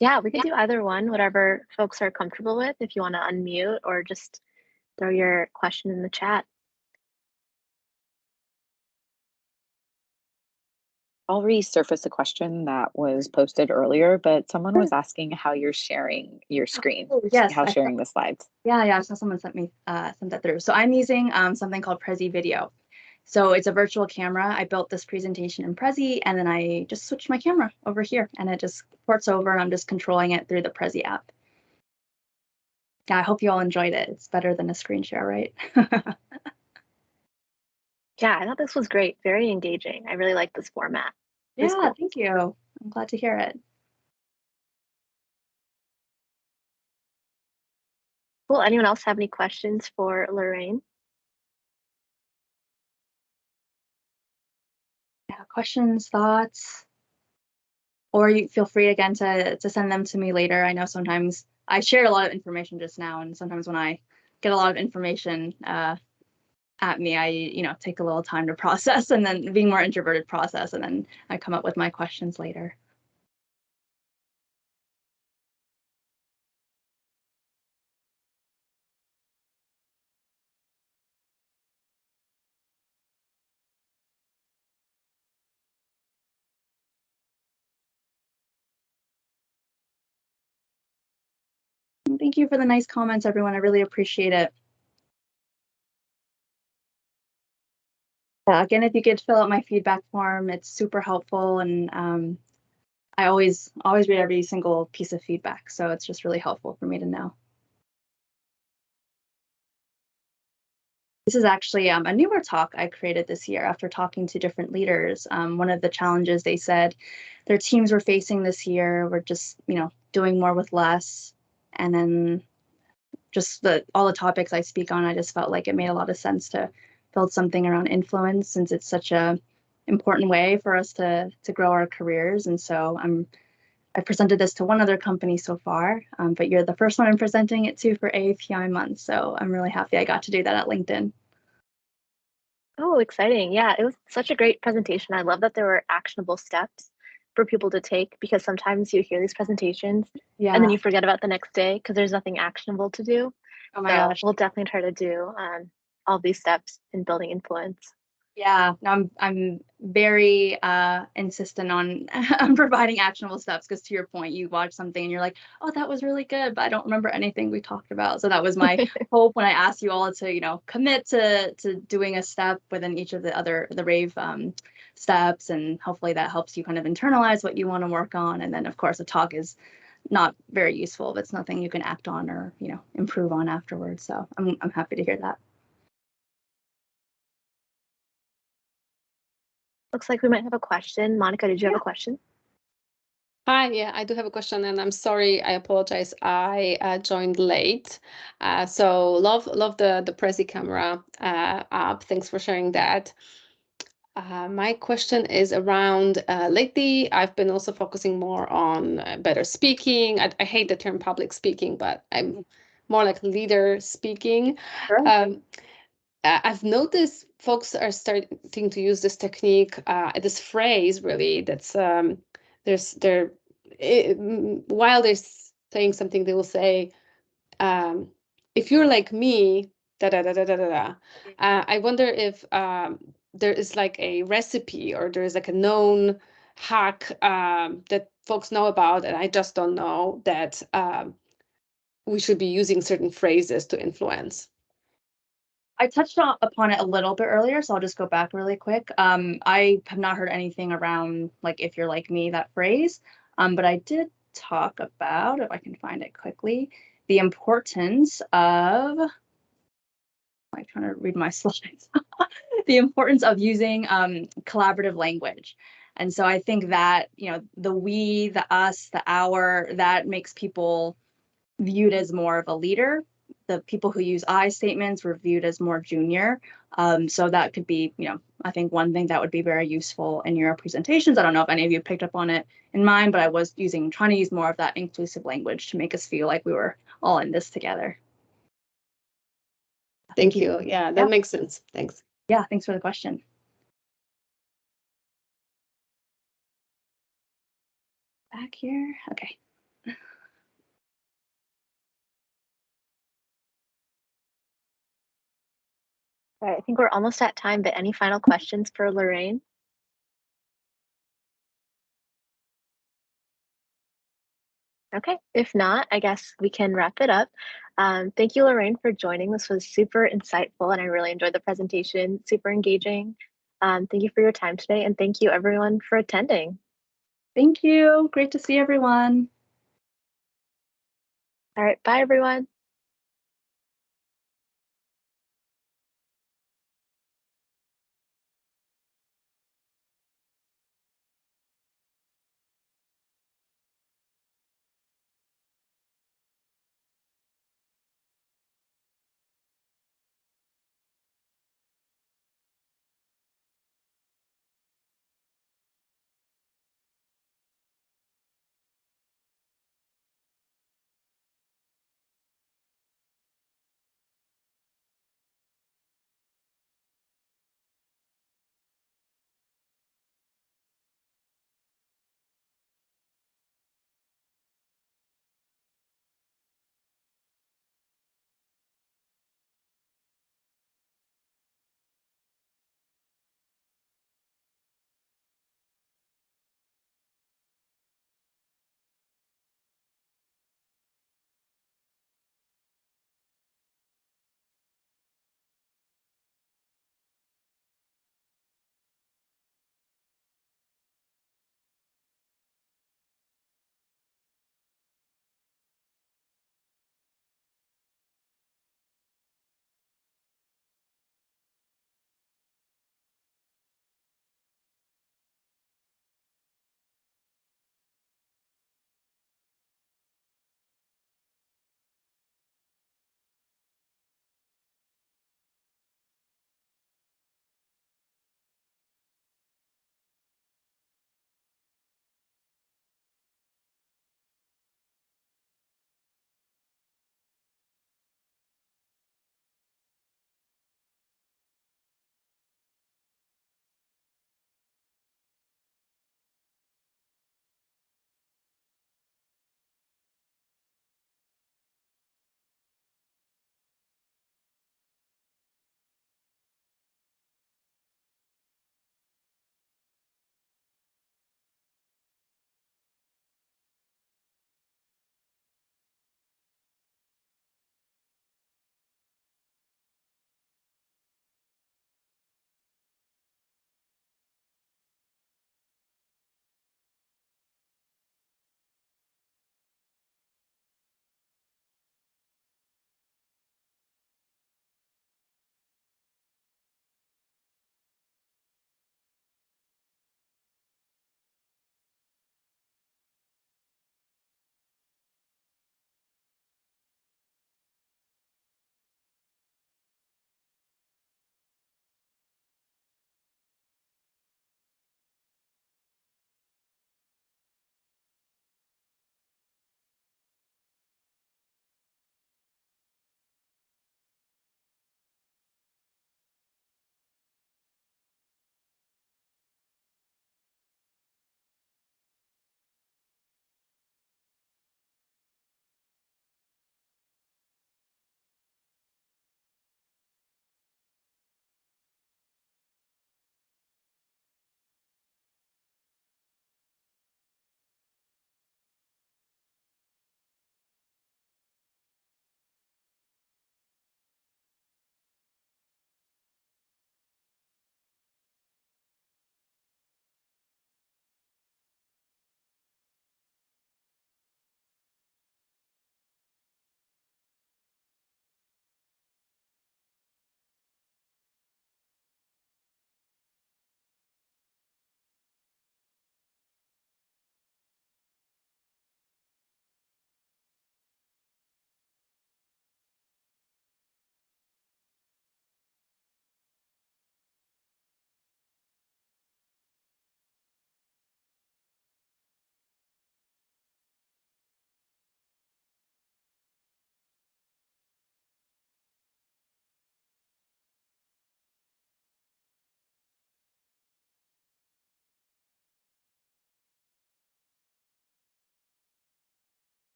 Speaker 2: Yeah, we can do either one, whatever folks are comfortable with, if you want to unmute or just throw your question in the chat.
Speaker 3: I'll resurface a question that was posted earlier, but someone was asking how you're sharing your screen.
Speaker 1: Oh, yes.
Speaker 3: How sharing the slides.
Speaker 1: Yeah, I saw someone sent that through. So I'm using something called Prezi Video. So it's a virtual camera. I built this presentation in Prezi, and then I just switched my camera over here, and it just ports over, and I'm just controlling it through the Prezi app. Yeah, I hope you all enjoyed it. It's better than a screen share, right?
Speaker 2: Yeah, I thought this was great. Very engaging. I really like this format.
Speaker 1: Yeah, cool. Thank you. I'm glad to hear it.
Speaker 2: Cool. Anyone else have any questions for Lorraine?
Speaker 1: Yeah, questions, thoughts, or you feel free again to send them to me later. I know sometimes I shared a lot of information just now, and sometimes when I get a lot of information at me, I take a little time to process, and then being more introverted process, and then I come up with my questions later. Thank you for the nice comments, everyone. I really appreciate it. Yeah, again, if you could fill out my feedback form, it's super helpful, and I always read every single piece of feedback, so it's just really helpful for me to know. This is actually a newer talk I created this year after talking to different leaders. One of the challenges they said their teams were facing this year were just, doing more with less, and then just all the topics I speak on, I just felt like it made a lot of sense to build something around influence, since it's such a important way for us to grow our careers. And so I presented this to one other company so far, but you're the first one I'm presenting it to for AAPI month. So I'm really happy I got to do that at LinkedIn.
Speaker 2: Oh, exciting. Yeah, it was such a great presentation. I love that there were actionable steps for people to take, because sometimes you hear these presentations and then you forget about the next day because there's nothing actionable to do.
Speaker 1: Oh my
Speaker 2: So
Speaker 1: gosh.
Speaker 2: we'll definitely try to do all these steps in building influence.
Speaker 1: Yeah, no, I'm very insistent on on providing actionable steps, because to your point, you watch something and you're like, oh, that was really good, but I don't remember anything we talked about. So that was my hope when I asked you all to, commit to doing a step within each of the rave steps, and hopefully that helps you kind of internalize what you want to work on. And then of course a talk is not very useful if it's nothing you can act on or improve on afterwards. So I'm happy to hear that.
Speaker 2: Looks like we might have a question. Monica, did you have a question?
Speaker 4: Hi, yeah, I do have a question, and I'm sorry, I apologize. I joined late. So love the Prezi camera app. Thanks for sharing that. My question is around lately, I've been also focusing more on better speaking. I hate the term public speaking, but I'm more like leader speaking.
Speaker 1: Sure.
Speaker 4: I've noticed folks are starting to use this technique, this phrase really, that's while they're saying something, they will say, if you're like me, da da da da da da da. I wonder if there is like a recipe, or there is like a known hack that folks know about, and I just don't know, that we should be using certain phrases to influence.
Speaker 1: I touched upon it a little bit earlier, so I'll just go back really quick. I have not heard anything around like if you're like me, that phrase, but I did talk about, if I can find it quickly, the importance of, I'm trying to read my slides, the importance of using collaborative language. And so I think that, the we, the us, the our, that makes people viewed as more of a leader. The people who use I statements were viewed as more junior. So that could be, I think one thing that would be very useful in your presentations. I don't know if any of you picked up on it in mine, but I was trying to use more of that inclusive language to make us feel like we were all in this together.
Speaker 4: Thank you. Yeah, that makes sense. Thanks.
Speaker 1: Yeah, thanks for the question. Back here. Okay.
Speaker 2: All right, I think we're almost at time, but any final questions for Lorraine? Okay, if not, I guess we can wrap it up. Thank you, Lorraine, for joining. This was super insightful, and I really enjoyed the presentation, super engaging. Thank you for your time today, and thank you everyone for attending.
Speaker 1: Thank you. Great to see everyone.
Speaker 2: All right, bye everyone.